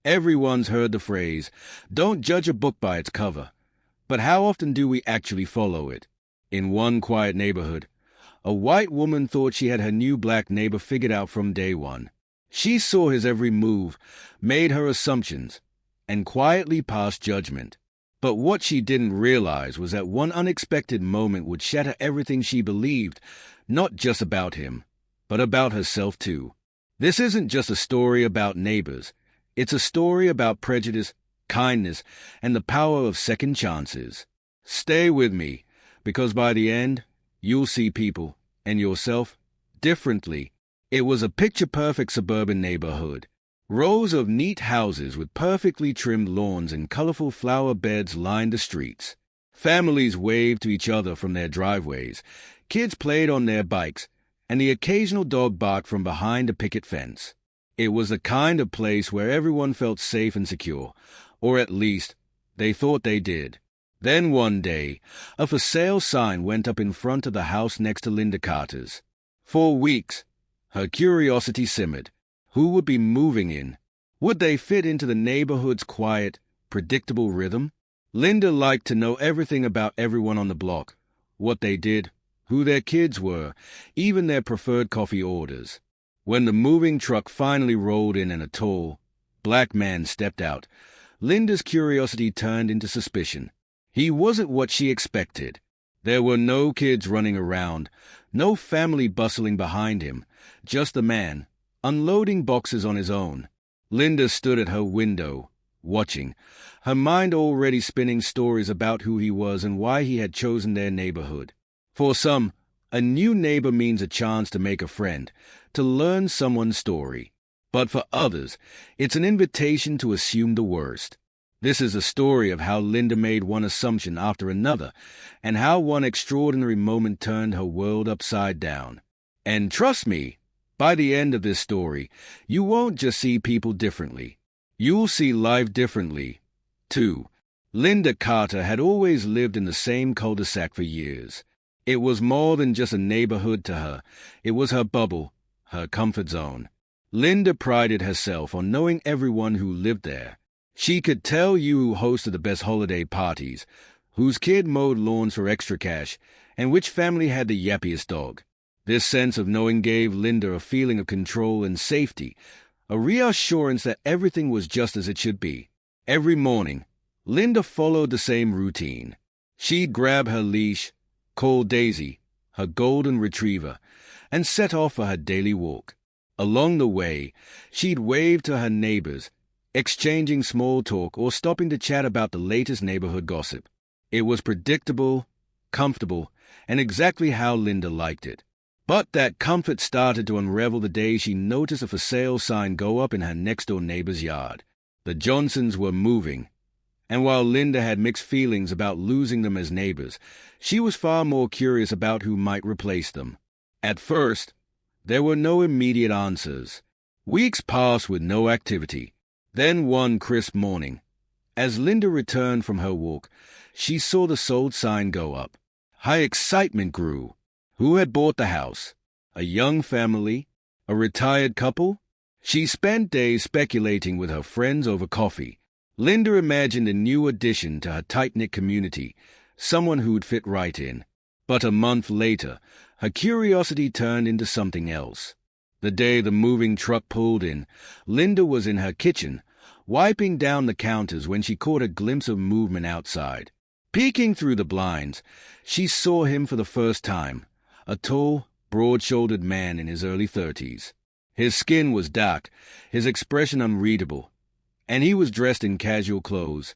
Everyone's heard the phrase, "Don't judge a book by its cover." But how often do we actually follow it? In one quiet neighborhood, a white woman thought she had her new black neighbor figured out from day one. She saw his every move, made her assumptions, and quietly passed judgment. But what she didn't realize was that one unexpected moment would shatter everything she believed, not just about him, but about herself too. This isn't just a story about neighbors. It's a story about prejudice, kindness, and the power of second chances. Stay with me, because by the end, you'll see people, and yourself, differently. It was a picture-perfect suburban neighborhood. Rows of neat houses with perfectly trimmed lawns and colorful flower beds lined the streets. Families waved to each other from their driveways. Kids played on their bikes, and the occasional dog barked from behind a picket fence. It was the kind of place where everyone felt safe and secure, or at least, they thought they did. Then one day, a for sale sign went up in front of the house next to Linda Carter's. For weeks, her curiosity simmered. Who would be moving in? Would they fit into the neighborhood's quiet, predictable rhythm? Linda liked to know everything about everyone on the block, what they did, who their kids were, even their preferred coffee orders. When the moving truck finally rolled in and a tall, black man stepped out, Linda's curiosity turned into suspicion. He wasn't what she expected. There were no kids running around, no family bustling behind him, just the man, unloading boxes on his own. Linda stood at her window, watching, her mind already spinning stories about who he was and why he had chosen their neighborhood. For some, a new neighbor means a chance to make a friend, to learn someone's story. But for others, it's an invitation to assume the worst. This is a story of how Linda made one assumption after another, and how one extraordinary moment turned her world upside down. And trust me, by the end of this story, you won't just see people differently. You'll see life differently, too. Linda Carter had always lived in the same cul-de-sac for years. It was more than just a neighborhood to her. It was her bubble, her comfort zone. Linda prided herself on knowing everyone who lived there. She could tell you who hosted the best holiday parties, whose kid mowed lawns for extra cash, and which family had the yappiest dog. This sense of knowing gave Linda a feeling of control and safety, a reassurance that everything was just as it should be. Every morning, Linda followed the same routine. She'd grab her leash, call Daisy, her golden retriever, and set off for her daily walk. Along the way, she'd wave to her neighbors, exchanging small talk or stopping to chat about the latest neighborhood gossip. It was predictable, comfortable, and exactly how Linda liked it. But that comfort started to unravel the day she noticed a for sale sign go up in her next-door neighbor's yard. The Johnsons were moving, and while Linda had mixed feelings about losing them as neighbors, she was far more curious about who might replace them. At first, there were no immediate answers. Weeks passed with no activity. Then one crisp morning, as Linda returned from her walk, she saw the sold sign go up. Her excitement grew. Who had bought the house? A young family? A retired couple? She spent days speculating with her friends over coffee. Linda imagined a new addition to her tight-knit community, someone who'd fit right in. But a month later, her curiosity turned into something else. The day the moving truck pulled in, Linda was in her kitchen, wiping down the counters when she caught a glimpse of movement outside. Peeking through the blinds, she saw him for the first time, a tall, broad-shouldered man in his early 30s. His skin was dark, his expression unreadable, and he was dressed in casual clothes,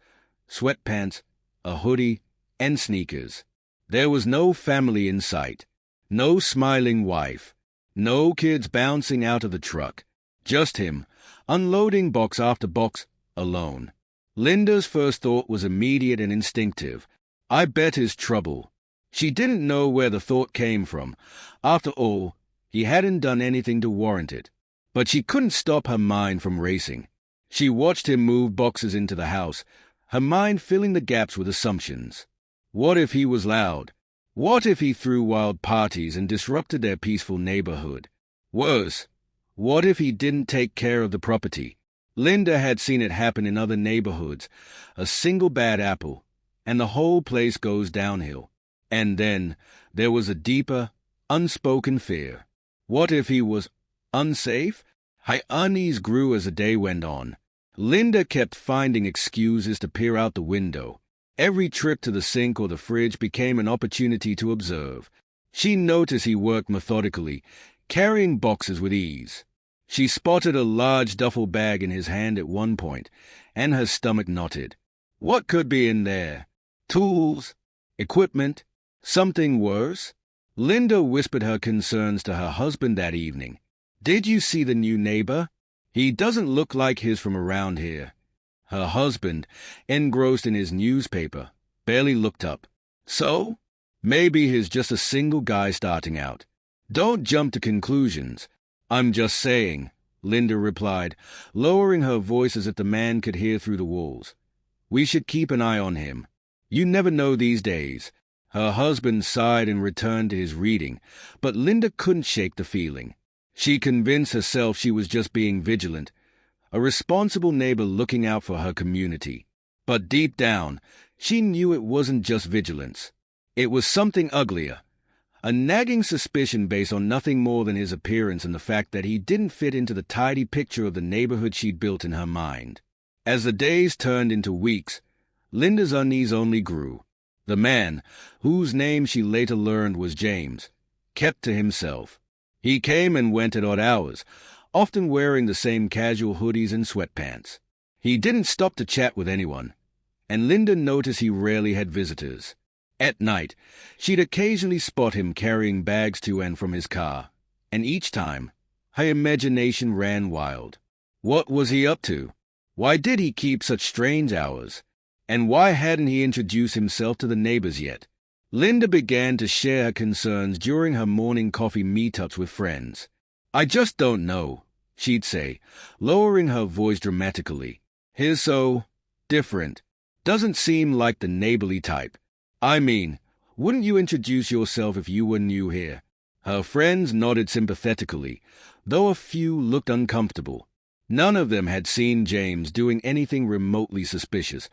sweatpants, a hoodie, and sneakers. There was no family in sight, no smiling wife, no kids bouncing out of the truck, just him, unloading box after box, alone. Linda's first thought was immediate and instinctive. I bet his trouble. She didn't know where the thought came from. After all, he hadn't done anything to warrant it. But she couldn't stop her mind from racing. She watched him move boxes into the house, her mind filling the gaps with assumptions. What if he was loud? What if he threw wild parties and disrupted their peaceful neighborhood? Worse, what if he didn't take care of the property? Linda had seen it happen in other neighborhoods. A single bad apple, and the whole place goes downhill. And then there was a deeper, unspoken fear. What if he was unsafe? Her unease grew as the day went on. Linda kept finding excuses to peer out the window. Every trip to the sink or the fridge became an opportunity to observe. She noticed he worked methodically, carrying boxes with ease. She spotted a large duffel bag in his hand at one point, and her stomach knotted. What could be in there? Tools? Equipment? Something worse? Linda whispered her concerns to her husband that evening. "Did you see the new neighbor? He doesn't look like his from around here." Her husband, engrossed in his newspaper, barely looked up. "So? Maybe he's just a single guy starting out." "Don't jump to conclusions. I'm just saying," Linda replied, lowering her voice as if the man could hear through the walls. "We should keep an eye on him. You never know these days." Her husband sighed and returned to his reading, but Linda couldn't shake the feeling. She convinced herself she was just being vigilant, a responsible neighbor looking out for her community. But deep down, she knew it wasn't just vigilance. It was something uglier, a nagging suspicion based on nothing more than his appearance and the fact that he didn't fit into the tidy picture of the neighborhood she'd built in her mind. As the days turned into weeks, Linda's unease only grew. The man, whose name she later learned was James, kept to himself. He came and went at odd hours, often wearing the same casual hoodies and sweatpants. He didn't stop to chat with anyone, and Linda noticed he rarely had visitors. At night, she'd occasionally spot him carrying bags to and from his car, and each time, her imagination ran wild. What was he up to? Why did he keep such strange hours? And why hadn't he introduced himself to the neighbors yet? Linda began to share her concerns during her morning coffee meetups with friends. "I just don't know," she'd say, lowering her voice dramatically. "He's so different. Doesn't seem like the neighborly type. I mean, wouldn't you introduce yourself if you were new here?" Her friends nodded sympathetically, though a few looked uncomfortable. None of them had seen James doing anything remotely suspicious,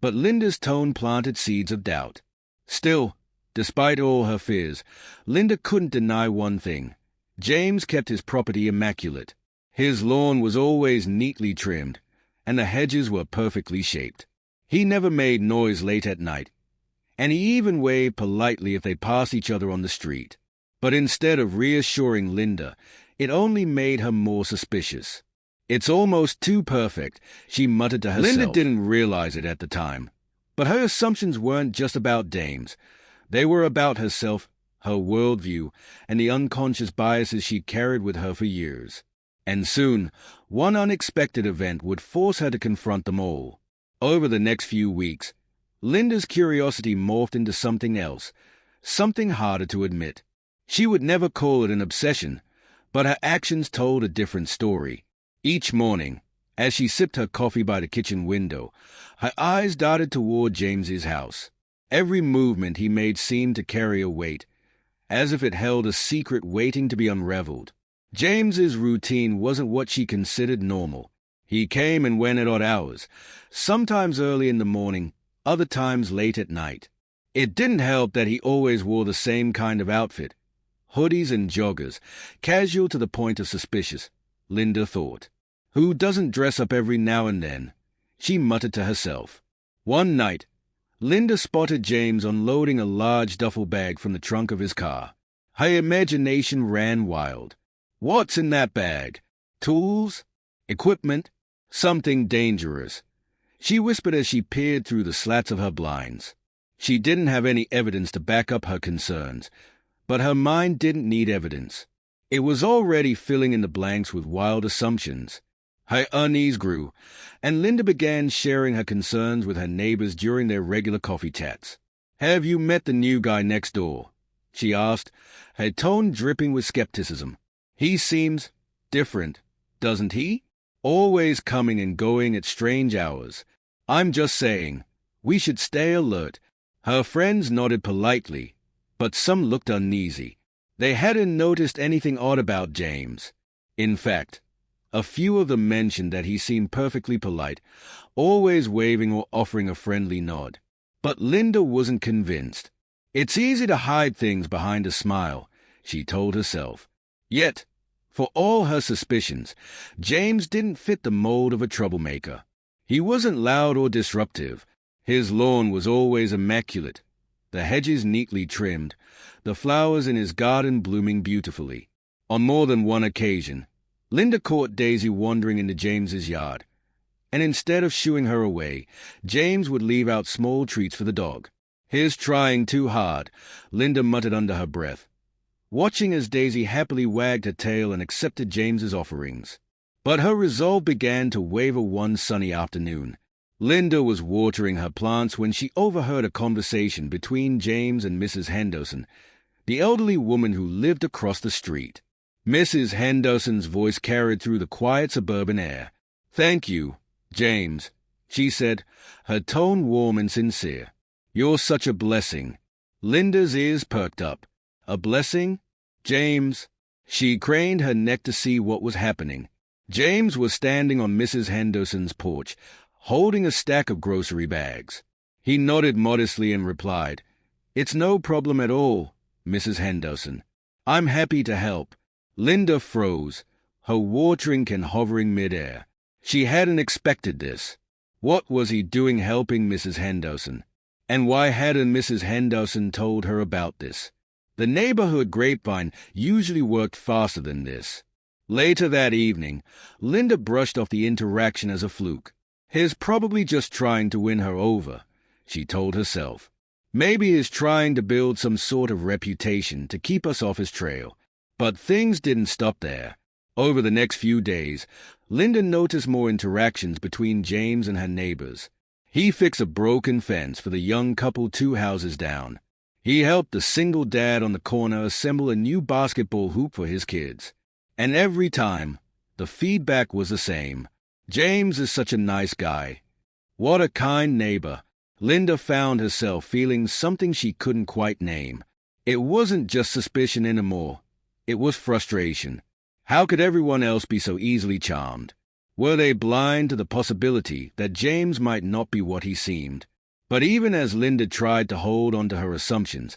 but Linda's tone planted seeds of doubt. Still, despite all her fears, Linda couldn't deny one thing. James kept his property immaculate. His lawn was always neatly trimmed, and the hedges were perfectly shaped. He never made noise late at night, and he even waved politely if they passed each other on the street. But instead of reassuring Linda, it only made her more suspicious. "It's almost too perfect," she muttered to herself. Linda didn't realize it at the time, but her assumptions weren't just about James. They were about herself, her worldview, and the unconscious biases she carried with her for years. And soon, one unexpected event would force her to confront them all. Over the next few weeks, Linda's curiosity morphed into something else, something harder to admit. She would never call it an obsession, but her actions told a different story. Each morning, as she sipped her coffee by the kitchen window, her eyes darted toward James's house. Every movement he made seemed to carry a weight, as if it held a secret waiting to be unraveled. James's routine wasn't what she considered normal. He came and went at odd hours, sometimes early in the morning, other times late at night. It didn't help that he always wore the same kind of outfit, hoodies and joggers, casual to the point of suspicious, Linda thought. Who doesn't dress up every now and then? She muttered to herself. One night, Linda spotted James unloading a large duffel bag from the trunk of his car. Her imagination ran wild. What's in that bag? Tools? Equipment? Something dangerous. She whispered as she peered through the slats of her blinds. She didn't have any evidence to back up her concerns, but her mind didn't need evidence. It was already filling in the blanks with wild assumptions. Her unease grew, and Linda began sharing her concerns with her neighbors during their regular coffee chats. "Have you met the new guy next door?" she asked, her tone dripping with skepticism. "He seems different, doesn't he? Always coming and going at strange hours. I'm just saying, we should stay alert." Her friends nodded politely, but some looked uneasy. They hadn't noticed anything odd about James. In fact, A few of them mentioned that he seemed perfectly polite, always waving or offering a friendly nod. But Linda wasn't convinced. It's easy to hide things behind a smile, she told herself. Yet, for all her suspicions, James didn't fit the mold of a troublemaker. He wasn't loud or disruptive. His lawn was always immaculate, the hedges neatly trimmed, the flowers in his garden blooming beautifully. On more than one occasion, Linda caught Daisy wandering into James's yard, and instead of shooing her away, James would leave out small treats for the dog. "He's trying too hard," Linda muttered under her breath, watching as Daisy happily wagged her tail and accepted James's offerings. But her resolve began to waver one sunny afternoon. Linda was watering her plants when she overheard a conversation between James and Mrs. Henderson, the elderly woman who lived across the street. Mrs. Henderson's voice carried through the quiet suburban air. "Thank you, James," she said, her tone warm and sincere. "You're such a blessing." Linda's ears perked up. A blessing? James? She craned her neck to see what was happening. James was standing on Mrs. Henderson's porch, holding a stack of grocery bags. He nodded modestly and replied, "It's no problem at all, Mrs. Henderson. I'm happy to help." Linda froze, her watering can hovering midair. She hadn't expected this. What was he doing helping Mrs. Henderson? And why hadn't Mrs. Henderson told her about this? The neighborhood grapevine usually worked faster than this. Later that evening, Linda brushed off the interaction as a fluke. "He's probably just trying to win her over," she told herself. "Maybe he's trying to build some sort of reputation to keep us off his trail." But things didn't stop there. Over the next few days, Linda noticed more interactions between James and her neighbors. He fixed a broken fence for the young couple 2 houses down. He helped the single dad on the corner assemble a new basketball hoop for his kids. And every time, the feedback was the same. "James is such a nice guy. What a kind neighbor." Linda found herself feeling something she couldn't quite name. It wasn't just suspicion anymore. It was frustration. How could everyone else be so easily charmed? Were they blind to the possibility that James might not be what he seemed? But even as Linda tried to hold on to her assumptions,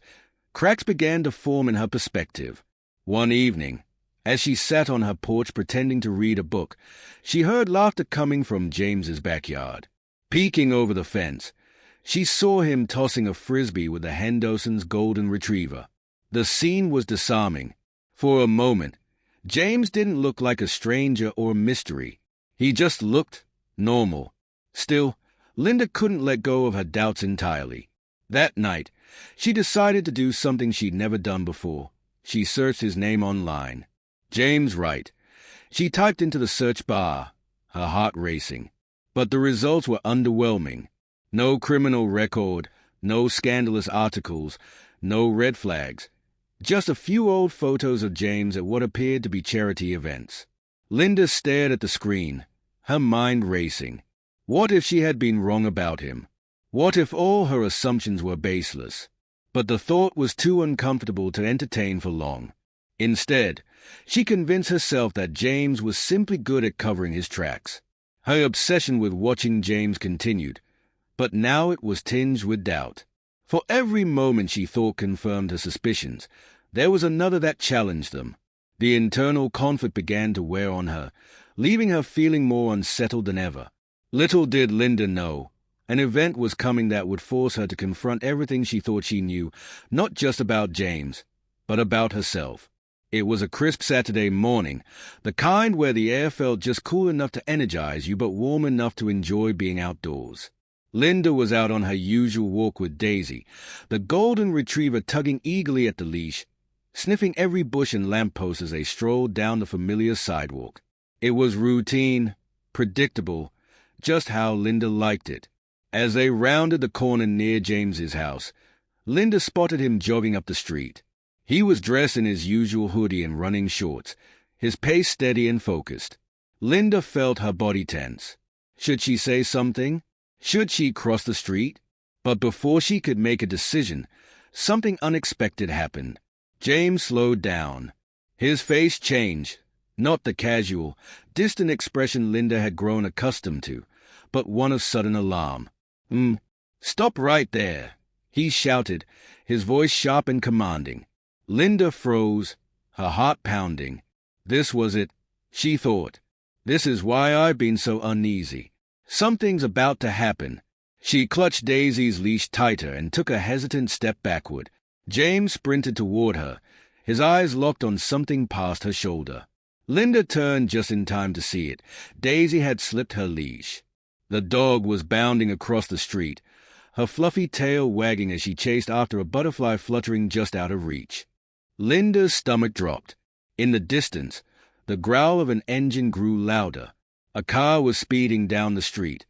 cracks began to form in her perspective. One evening, as she sat on her porch pretending to read a book, she heard laughter coming from James's backyard. Peeking over the fence, she saw him tossing a frisbee with the Henderson's golden retriever. The scene was disarming. For a moment, James didn't look like a stranger or a mystery. He just looked normal. Still, Linda couldn't let go of her doubts entirely. That night, she decided to do something she'd never done before. She searched his name online. James Wright. She typed into the search bar, her heart racing. But the results were underwhelming. No criminal record, no scandalous articles, no red flags. Just a few old photos of James at what appeared to be charity events. Linda stared at the screen, her mind racing. What if she had been wrong about him? What if all her assumptions were baseless? But the thought was too uncomfortable to entertain for long. Instead, she convinced herself that James was simply good at covering his tracks. Her obsession with watching James continued, but now it was tinged with doubt. For every moment she thought confirmed her suspicions, there was another that challenged them. The internal conflict began to wear on her, leaving her feeling more unsettled than ever. Little did Linda know, an event was coming that would force her to confront everything she thought she knew, not just about James, but about herself. It was a crisp Saturday morning, the kind where the air felt just cool enough to energize you but warm enough to enjoy being outdoors. Linda was out on her usual walk with Daisy, the golden retriever tugging eagerly at the leash, sniffing every bush and lamppost as they strolled down the familiar sidewalk. It was routine, predictable, just how Linda liked it. As they rounded the corner near James's house, Linda spotted him jogging up the street. He was dressed in his usual hoodie and running shorts, his pace steady and focused. Linda felt her body tense. Should she say something? Should she cross the street? But before she could make a decision, something unexpected happened. James slowed down. His face changed, Not the casual, distant expression Linda had grown accustomed to, but one of sudden alarm. Stop right there, he shouted, his voice sharp and commanding. Linda froze, her heart pounding. This was it, she thought. This is why I've been so uneasy. Something's about to happen. She clutched Daisy's leash tighter and took a hesitant step backward. James sprinted toward her, his eyes locked on something past her shoulder. Linda turned just in time to see it. Daisy had slipped her leash. The dog was bounding across the street, her fluffy tail wagging as she chased after a butterfly fluttering just out of reach. Linda's stomach dropped. In the distance, the growl of an engine grew louder. A car was speeding down the street,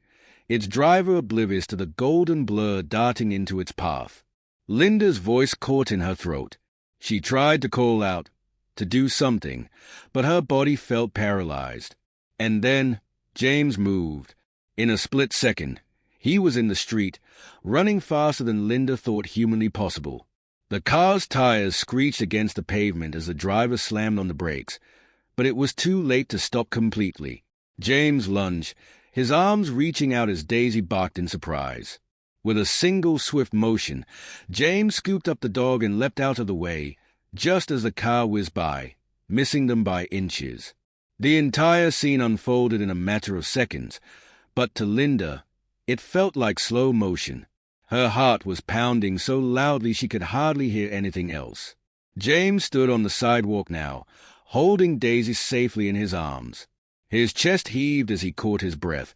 its driver oblivious to the golden blur darting into its path. Linda's voice caught in her throat. She tried to call out, to do something, but her body felt paralyzed. And then James moved. In a split second, he was in the street, running faster than Linda thought humanly possible. The car's tires screeched against the pavement as the driver slammed on the brakes, but it was too late to stop completely. James lunged, his arms reaching out as Daisy barked in surprise. With a single swift motion, James scooped up the dog and leapt out of the way, just as the car whizzed by, missing them by inches. The entire scene unfolded in a matter of seconds, but to Linda, it felt like slow motion. Her heart was pounding so loudly she could hardly hear anything else. James stood on the sidewalk now, holding Daisy safely in his arms. His chest heaved as he caught his breath,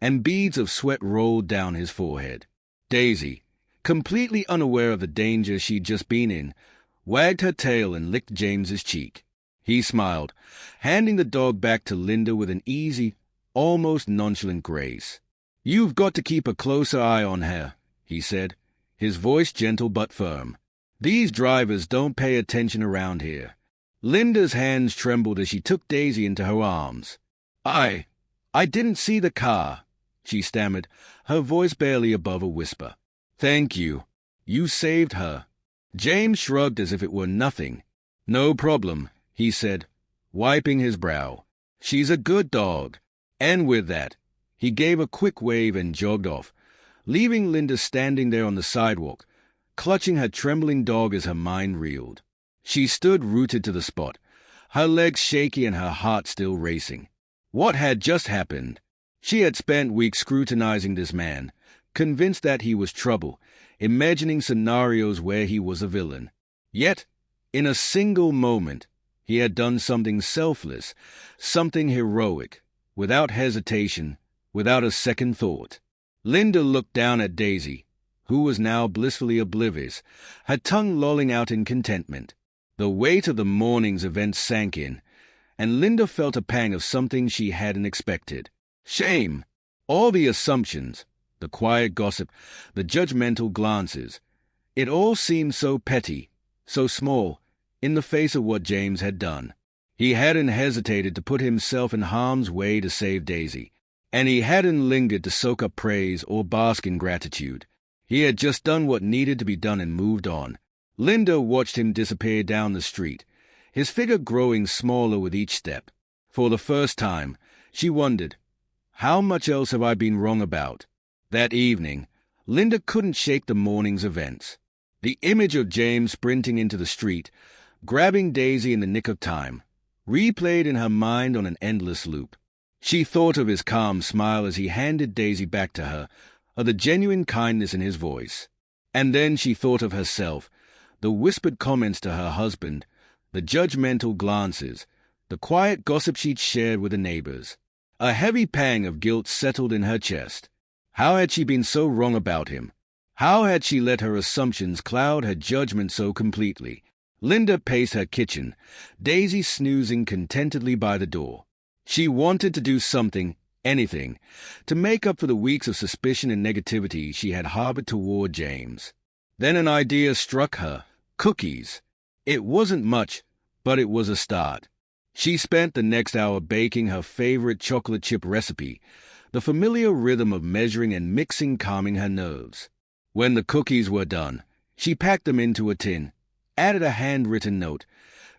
and beads of sweat rolled down his forehead. Daisy, completely unaware of the danger she'd just been in, wagged her tail and licked James's cheek. He smiled, handing the dog back to Linda with an easy, almost nonchalant grace. "You've got to keep a closer eye on her," he said, his voice gentle but firm. "These drivers don't pay attention around here." Linda's hands trembled as she took Daisy into her arms. I didn't see the car," she stammered, her voice barely above a whisper. "Thank you. You saved her." James shrugged as if it were nothing. "No problem," he said, wiping his brow. "She's a good dog." And with that, he gave a quick wave and jogged off, leaving Linda standing there on the sidewalk, clutching her trembling dog as her mind reeled. She stood rooted to the spot, her legs shaky and her heart still racing. What had just happened? She had spent weeks scrutinizing this man, convinced that he was trouble, imagining scenarios where he was a villain. Yet, in a single moment, he had done something selfless, something heroic, without hesitation, without a second thought. Linda looked down at Daisy, who was now blissfully oblivious, her tongue lolling out in contentment. The weight of the morning's events sank in, and Linda felt a pang of something she hadn't expected. Shame. All the assumptions, the quiet gossip, the judgmental glances. It all seemed so petty, so small, in the face of what James had done. He hadn't hesitated to put himself in harm's way to save Daisy, and he hadn't lingered to soak up praise or bask in gratitude. He had just done what needed to be done and moved on. Linda watched him disappear down the street, his figure growing smaller with each step. For the first time, she wondered, how much else have I been wrong about? That evening, Linda couldn't shake the morning's events. The image of James sprinting into the street, grabbing Daisy in the nick of time, replayed in her mind on an endless loop. She thought of his calm smile as he handed Daisy back to her, of the genuine kindness in his voice. And then she thought of herself, the whispered comments to her husband, the judgmental glances, the quiet gossip she'd shared with the neighbors. A heavy pang of guilt settled in her chest. How had she been so wrong about him? How had she let her assumptions cloud her judgment so completely? Linda paced her kitchen, Daisy snoozing contentedly by the door. She wanted to do something, anything, to make up for the weeks of suspicion and negativity she had harbored toward James. Then an idea struck her. Cookies. It wasn't much, but it was a start. She spent the next hour baking her favorite chocolate chip recipe, the familiar rhythm of measuring and mixing calming her nerves. When the cookies were done, she packed them into a tin, added a handwritten note,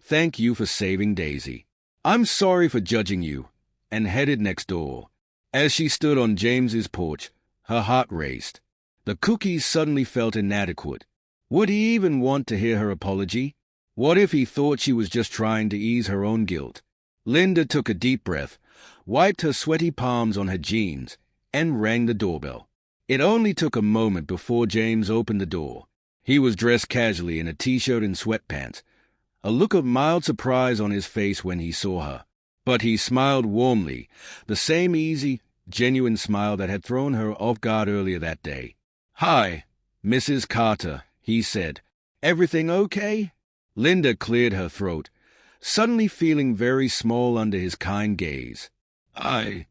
"Thank you for saving Daisy. I'm sorry for judging you, and headed next door. As she stood on James's porch, her heart raced. The cookies suddenly felt inadequate. Would he even want to hear her apology? What if he thought she was just trying to ease her own guilt? Linda took a deep breath, wiped her sweaty palms on her jeans, and rang the doorbell. It only took a moment before James opened the door. He was dressed casually in a t-shirt and sweatpants, a look of mild surprise on his face when he saw her. But he smiled warmly, the same easy, genuine smile that had thrown her off guard earlier that day. "Hi, Mrs. Carter," he said. "Everything okay?" Linda cleared her throat, suddenly feeling very small under his kind gaze. I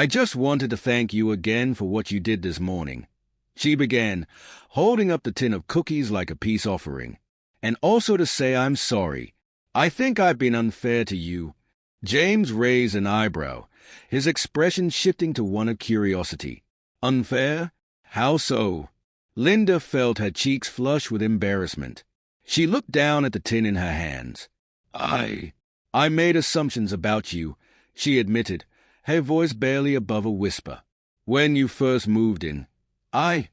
just wanted to thank you again for what you did this morning," she began, holding up the tin of cookies like a peace offering. "And also to say I'm sorry. I think I've been unfair to you." James raised an eyebrow, his expression shifting to one of curiosity. "Unfair? How so?" Linda felt her cheeks flush with embarrassment. She looked down at the tin in her hands. I made assumptions about you," she admitted, her voice barely above a whisper. "When you first moved in, I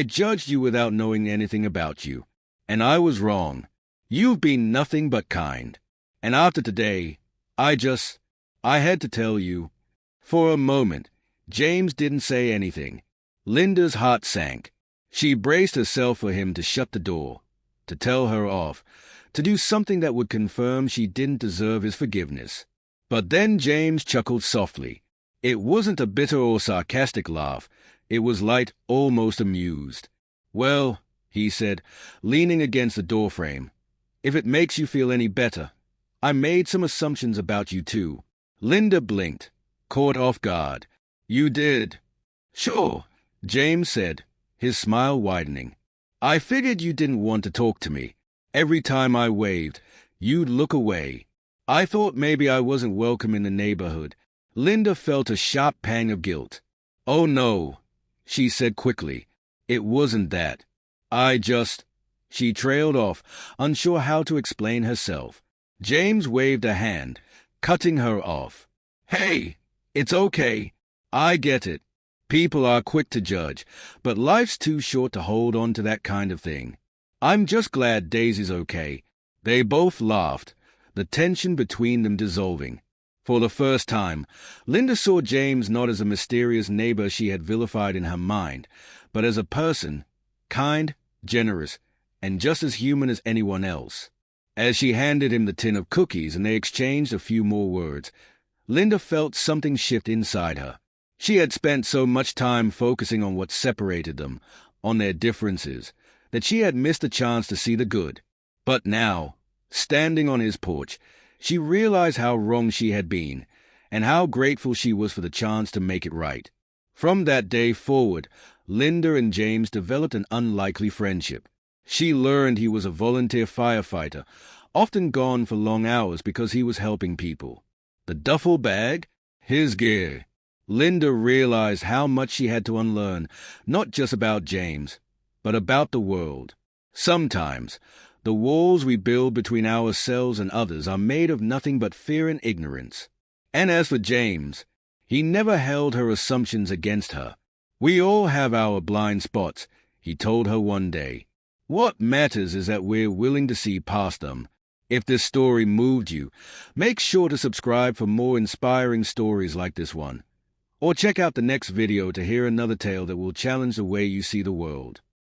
judged you without knowing anything about you. And I was wrong. You've been nothing but kind. And after today, I had to tell you." For a moment, James didn't say anything. Linda's heart sank. She braced herself for him to shut the door, to tell her off, to do something that would confirm she didn't deserve his forgiveness. But then James chuckled softly. It wasn't a bitter or sarcastic laugh. It was light, almost amused. "Well," he said, leaning against the doorframe, "if it makes you feel any better, I made some assumptions about you too." Linda blinked, caught off guard. "You did?" "Sure," James said, his smile widening. "I figured you didn't want to talk to me. Every time I waved, you'd look away. I thought maybe I wasn't welcome in the neighborhood." Linda felt a sharp pang of guilt. "Oh no," she said quickly. "It wasn't that. She trailed off, unsure how to explain herself. James waved a hand, cutting her off. "Hey, it's okay. I get it. People are quick to judge, but life's too short to hold on to that kind of thing. I'm just glad Daisy's okay." They both laughed, the tension between them dissolving. For the first time, Linda saw James not as a mysterious neighbor she had vilified in her mind, but as a person, kind, generous, and just as human as anyone else. As she handed him the tin of cookies and they exchanged a few more words, Linda felt something shift inside her. She had spent so much time focusing on what separated them, on their differences, that she had missed a chance to see the good. But now, standing on his porch, she realized how wrong she had been, and how grateful she was for the chance to make it right. From that day forward, Linda and James developed an unlikely friendship. She learned he was a volunteer firefighter, often gone for long hours because he was helping people. The duffel bag? His gear. Linda realized how much she had to unlearn, not just about James, but about the world. Sometimes, the walls we build between ourselves and others are made of nothing but fear and ignorance. And as for James, he never held her assumptions against her. "We all have our blind spots," he told her one day. "What matters is that we're willing to see past them." If this story moved you, make sure to subscribe for more inspiring stories like this one. Or check out the next video to hear another tale that will challenge the way you see the world.